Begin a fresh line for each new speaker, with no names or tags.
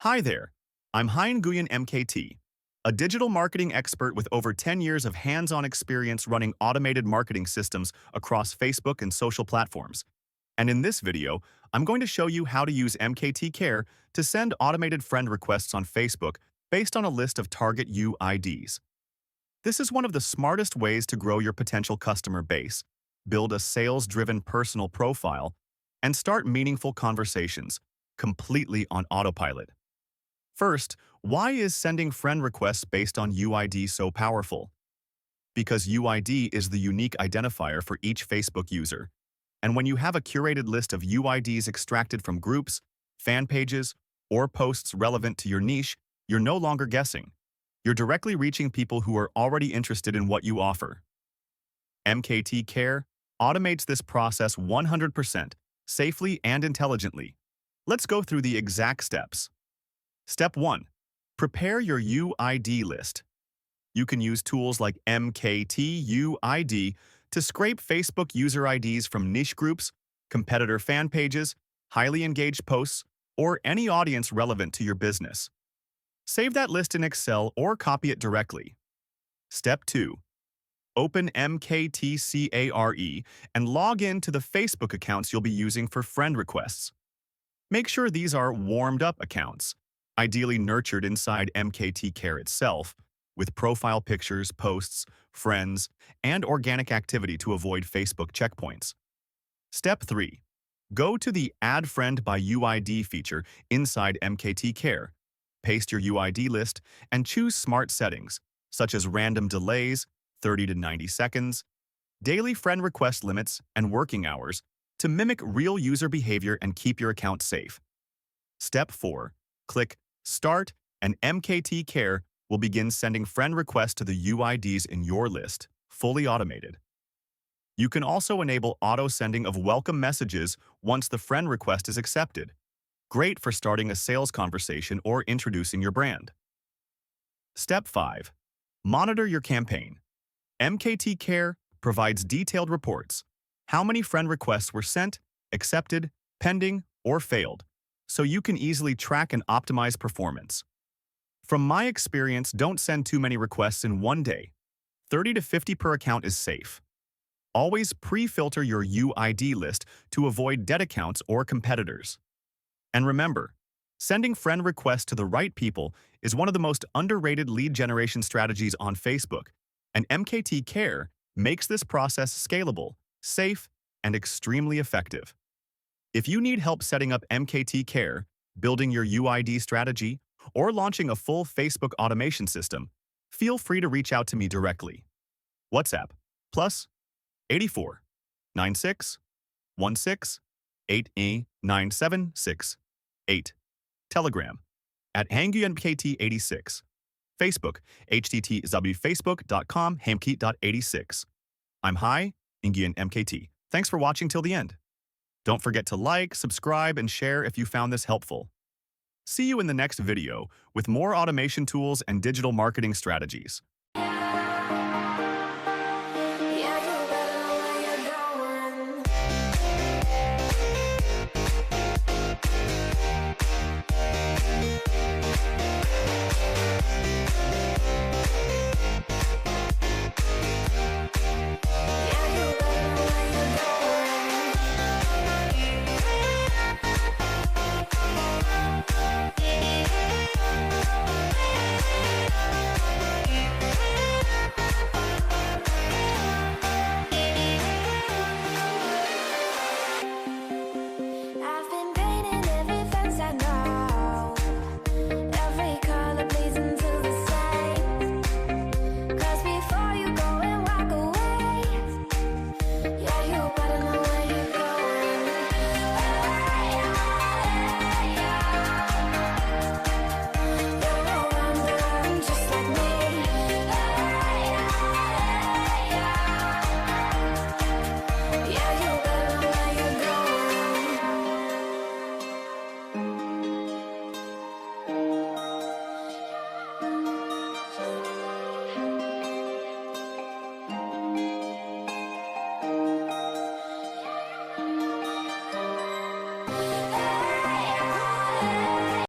Hi there, I'm Hai Nguyen MKT, a digital marketing expert with over 10 years of hands-on experience running automated marketing systems across Facebook and social platforms. And in this video, I'm going to show you how to use MKT Care to send automated friend requests on Facebook based on a list of target UIDs. This is one of the smartest ways to grow your potential customer base, build a sales-driven personal profile, and start meaningful conversations completely on autopilot. First, why is sending friend requests based on UID so powerful? Because UID is the unique identifier for each Facebook user. And when you have a curated list of UIDs extracted from groups, fan pages, or posts relevant to your niche, you're no longer guessing. You're directly reaching people who are already interested in what you offer. MKT Care automates this process 100%, safely and intelligently. Let's go through the exact steps. Step 1. Prepare your UID list. You can use tools like MKT UID to scrape Facebook user IDs from niche groups, competitor fan pages, highly engaged posts, or any audience relevant to your business. Save that list in Excel or copy it directly. Step 2. Open MKT Care and log in to the Facebook accounts you'll be using for friend requests. Make sure these are warmed-up accounts, ideally nurtured inside MKT Care itself, with profile pictures, posts, friends, and organic activity to avoid Facebook checkpoints. Step 3. Go to the Add Friend by UID feature inside MKT Care. Paste your UID list and choose smart settings, such as random delays, 30 to 90 seconds, daily friend request limits, and working hours to mimic real user behavior and keep your account safe. Step 4. Click Start, and MKT Care will begin sending friend requests to the UIDs in your list, fully automated. You can also enable auto-sending of welcome messages once the friend request is accepted. Great for starting a sales conversation or introducing your brand. Step 5. Monitor your campaign. MKT Care provides detailed reports. How many friend requests were sent, accepted, pending, or failed, so you can easily track and optimize performance. From my experience, don't send too many requests in one day. 30 to 50 per account is safe. Always pre-filter your UID list to avoid dead accounts or competitors. And remember, sending friend requests to the right people is one of the most underrated lead generation strategies on Facebook, and MKT Care makes this process scalable, safe, and extremely effective. If you need help setting up MKT Care, building your UID strategy, or launching a full Facebook automation system, feel free to reach out to me directly. WhatsApp plus 84 96 16 8 976 8. Telegram at Hai Nguyen MKT 86. Facebook http://facebook.com/hamkit.86. I'm Hai Nguyen MKT. Thanks for watching till the end. Don't forget to like, subscribe, and share if you found this helpful. See you in the next video with more automation tools and digital marketing strategies.